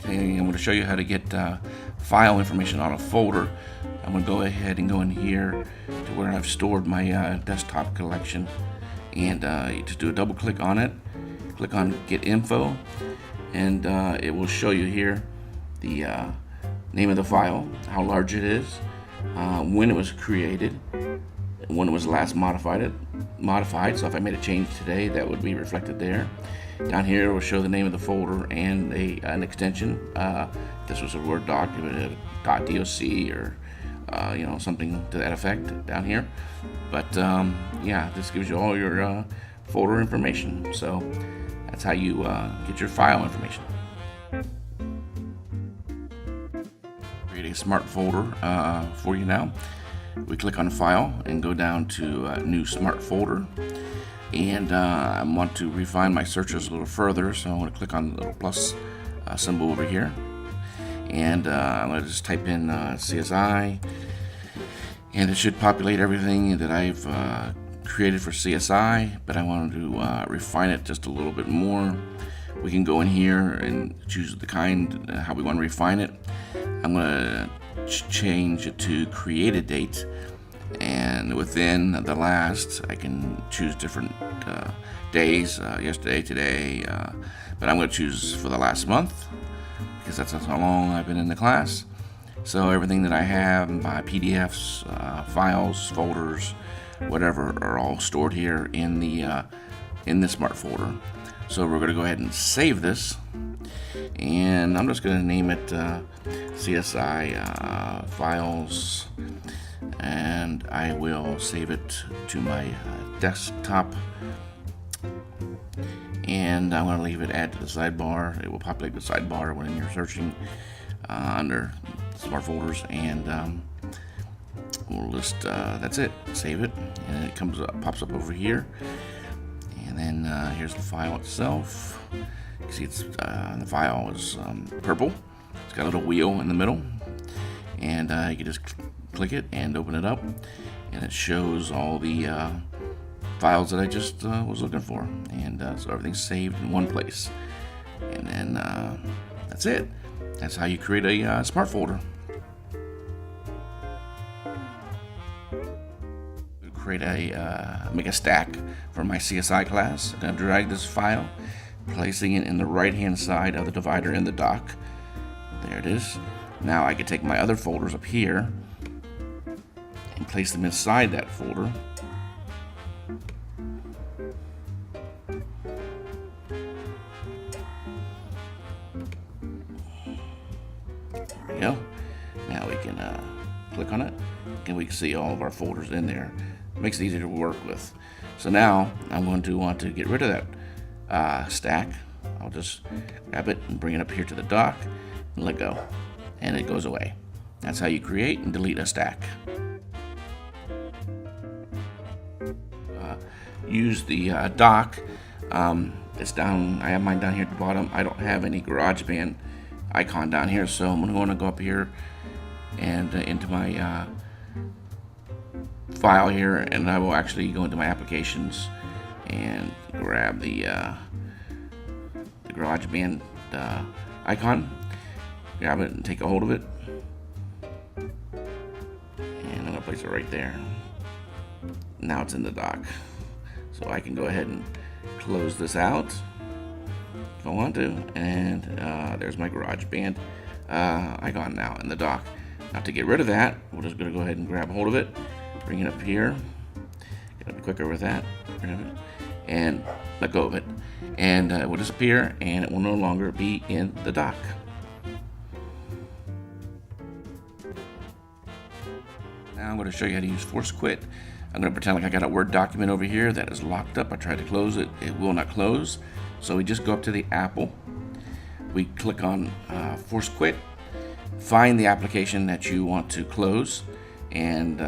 Hey, I'm going to show you how to get file information on a folder. I'm going to go ahead and go in here to where I've stored my desktop collection, and you just do a double click on it, click on get info, and it will show you here the name of the file, how large it is, when it was created, when it was last modified. So if I made a change today, that would be reflected there. Down here it will show the name of the folder and an extension. If this was a Word doc, it would have .doc or something to that effect down here. But yeah, this gives you all your folder information. So that's how you get your file information. Create a smart folder for you now. We click on File and go down to New Smart Folder. And I want to refine my searches a little further, so I'm going to click on the little plus symbol over here. And I'm going to just type in CSI. And it should populate everything that I've created for CSI, but I want to refine it just a little bit more. We can go in here and choose the kind, how we want to refine it. I'm going to change it to created date, and within the last I can choose different days, yesterday, today, but I'm going to choose for the last month because that's how long I've been in the class. So everything that I have, my PDFs, files, folders, whatever, are all stored here in the smart folder. So we're going to go ahead and save this, and I'm just going to name it CSI files, and I will save it to my desktop, and I'm going to leave it add to the sidebar. It will populate the sidebar when you're searching under smart folders, and we'll just that's it, save it, and it pops up over here. And then here's the file itself. You can see it's the file is purple. It's got a little wheel in the middle, and you can just click it and open it up, and it shows all the files that I just was looking for, and so everything's saved in one place. And then that's it. That's how you create a smart folder. Make a stack for my CSI class. I'm going to drag this file, placing it in the right hand side of the divider in the dock. There it is. Now I can take my other folders up here and place them inside that folder. There we go. Now we can click on it, and we can see all of our folders in there. It makes it easier to work with. So now I'm going to want to get rid of that stack. I'll just grab it and bring it up here to the dock and let go, and it goes away. That's how you create and delete a stack. Use the dock. It's down. I have mine down here at the bottom. I don't have any GarageBand icon down here, so I'm going to go up here and into my file here, and I will actually go into my applications and grab the GarageBand icon, grab it and take a hold of it, and I'm going to place it right there. Now it's in the dock, so I can go ahead and close this out if I want to, and there's my GarageBand icon now in the dock. Now to get rid of that, we're just going to go ahead and grab hold of it, bring it up here. Gotta be quicker with that. Grab it and let go of it, and it will disappear, and it will no longer be in the dock. Now I'm going to show you how to use Force Quit. I'm going to pretend like I got a Word document over here that is locked up. I tried to close it. It will not close. So we just go up to the Apple. We click on Force Quit. Find the application that you want to close, and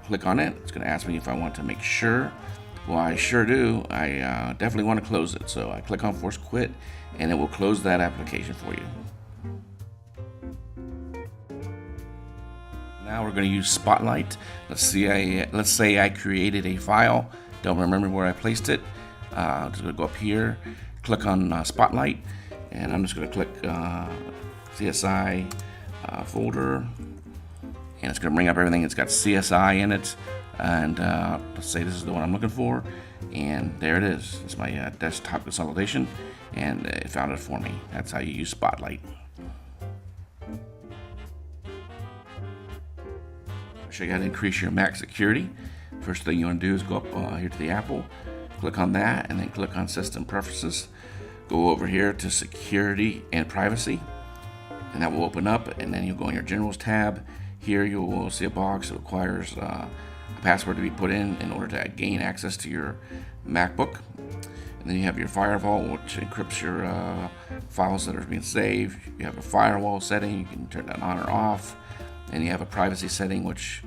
click on it. It's going to ask me if I want to make sure. Well, I sure do. I definitely want to close it. So I click on Force Quit, and it will close that application for you. Now we're going to use Spotlight. Let's say I created a file. Don't remember where I placed it. I'm just going to go up here, click on Spotlight, and I'm just going to click CSI folder, and it's going to bring up everything. It's got CSI in it, and let's say this is the one I'm looking for, and there it is. It's my desktop consolidation, and it found it for me. That's how you use Spotlight. I'll show you how to increase your Mac security. First thing you want to do is go up here to the Apple, click on that, and then click on System Preferences. Go over here to Security and Privacy, and that will open up, and then you'll go in your Generals tab. Here you will see a box that requires a password to be put in order to gain access to your MacBook. And then you have your firewall, which encrypts your files that are being saved. You have a firewall setting, you can turn that on or off. And you have a privacy setting, which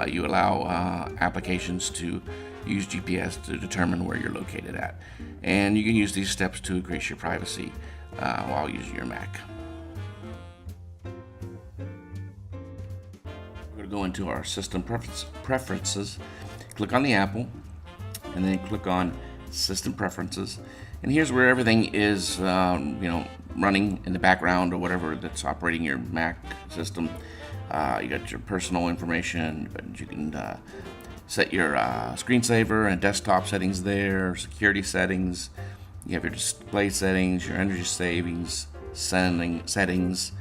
you allow applications to use GPS to determine where you're located at. And you can use these steps to increase your privacy while using your Mac. We're going to go into our system preferences, click on the Apple, and then click on System Preferences. And here's where everything is running in the background or whatever that's operating your Mac system. You got your personal information, but you can set your screensaver and desktop settings there, security settings. You have your display settings, your energy savings settings.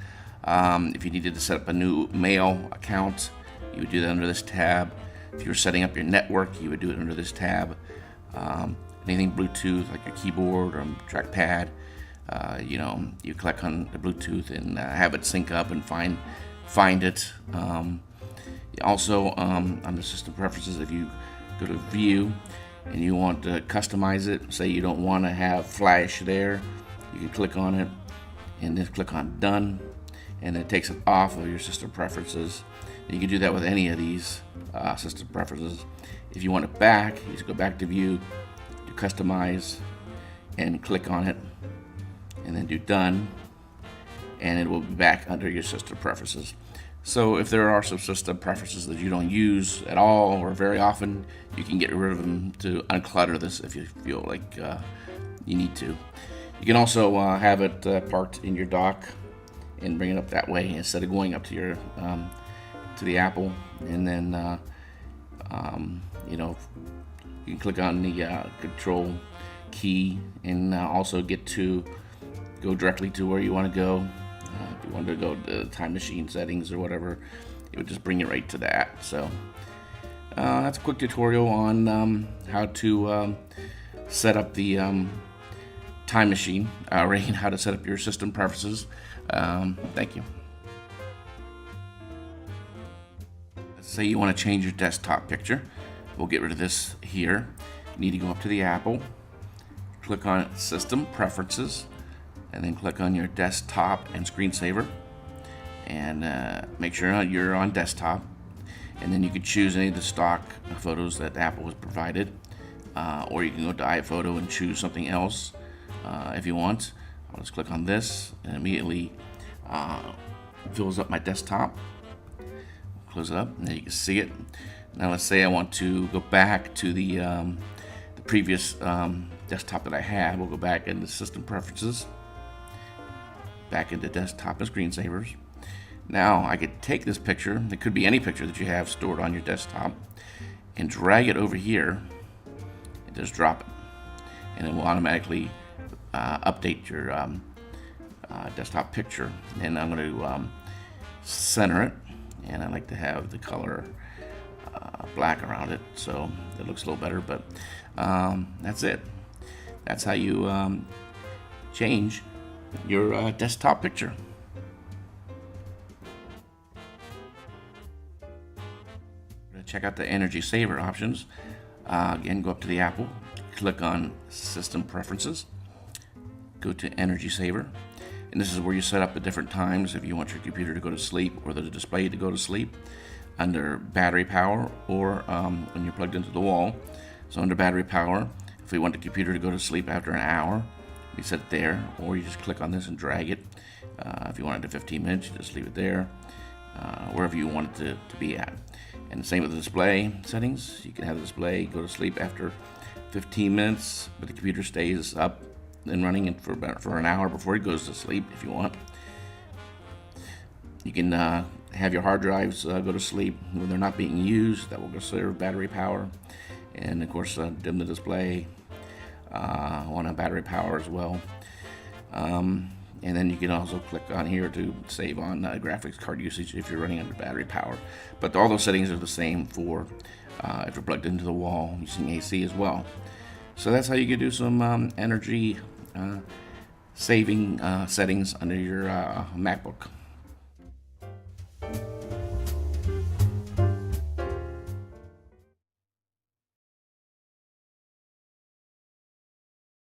If you needed to set up a new mail account, you would do that under this tab. If you were setting up your network, you would do it under this tab. Anything Bluetooth, like your keyboard or trackpad, you click on the Bluetooth and have it sync up and find it. Also, on the system preferences, if you go to View and you want to customize it, say you don't want to have Flash there, you can click on it and then click on Done, and it takes it off of your system preferences. And you can do that with any of these system preferences. If you want it back, you just go back to View, do Customize, and click on it, and then do Done, and it will be back under your system preferences. So if there are some system preferences that you don't use at all or very often, you can get rid of them to unclutter this if you feel like you need to. You can also have it parked in your dock and bring it up that way instead of going up to your to the Apple, and then you can click on the Control key and also go directly to where you want to go. If you want to go to time machine settings or whatever, it would just bring you right to that. So that's a quick tutorial on how to set up the time machine, and how to set up your system preferences. Thank you. Let's say you want to change your desktop picture. We'll get rid of this here. You need to go up to the Apple, click on System Preferences, and then click on your desktop and screensaver, and make sure you're on desktop. And then you can choose any of the stock photos that Apple has provided, or you can go to iPhoto and choose something else if you want. I'll just click on this, and immediately fills up my desktop. Close it up, and then you can see it. Now let's say I want to go back to the previous desktop that I had. We'll go back into System Preferences, back into Desktop and Screensavers. Now I could take this picture, it could be any picture that you have stored on your desktop, and drag it over here and just drop it, and it will automatically update your desktop picture. And I'm going to center it, and I like to have the color black around it so it looks a little better, but that's it. That's how you change your desktop picture. Check out the energy saver options. Again, go up to the Apple, click on System Preferences, go to Energy Saver, and this is where you set up the different times if you want your computer to go to sleep or the display to go to sleep, under battery power or when you're plugged into the wall. So under battery power, if we want the computer to go to sleep after an hour, you set it there, or you just click on this and drag it. If you want it to 15 minutes, you just leave it there, wherever you want it to be at. And the same with the display settings. You can have the display go to sleep after 15 minutes, but the computer stays up and running for an hour before it goes to sleep if you want. You can have your hard drives go to sleep when they're not being used. That will conserve battery power. And of course, dim the display on a battery power as well. And then you can also click on here to save on graphics card usage if you're running under battery power. But all those settings are the same for if you're plugged into the wall using AC as well. So that's how you can do some energy saving settings under your MacBook.